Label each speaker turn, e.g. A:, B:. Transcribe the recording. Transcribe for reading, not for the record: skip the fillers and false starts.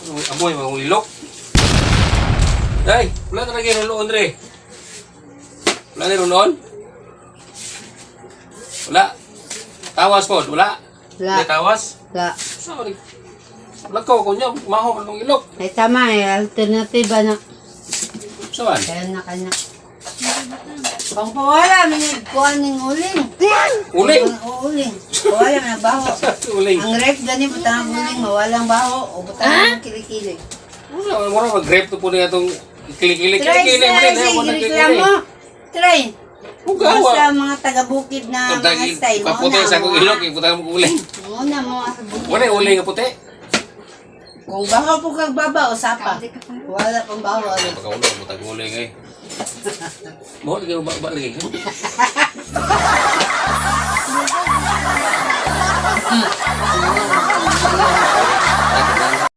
A: Amoy, mga ilok. Day, wala na lagi ron Andre. Wala na ron? Wala. Tawas po, wala.
B: Wala.
A: May tawas?
B: Wala.
A: Sorry. Wala ko niya, maho ng ilok.
B: Ay tama eh, alternative na.
A: Saan?
B: Kaya na kanya. Kung pawala, may kuha ng uling.
A: Uling?
B: Uling. Pawala, may baho.
A: Uling.
B: Ang rep, gani, butang ang uling, mawalang baho. O butang ang kilikili.
A: Wala, wala mag-grape to po niya itong kilikili.
B: Try
A: Kilikili mo rin,
B: sige,
A: wala
B: reklamo. Try.
A: Ugawa.
B: Basta mga taga-bukid na mga style.
A: Kaputi sa akong ilok, iputang mo uling.
B: Muna mo.
A: Wala yung uling nga puti.
B: Kung baho po kag baba, usapa. Wala pang baho.
A: Pagkaulo, iputang uling eh. Mohon lagi ba lagi.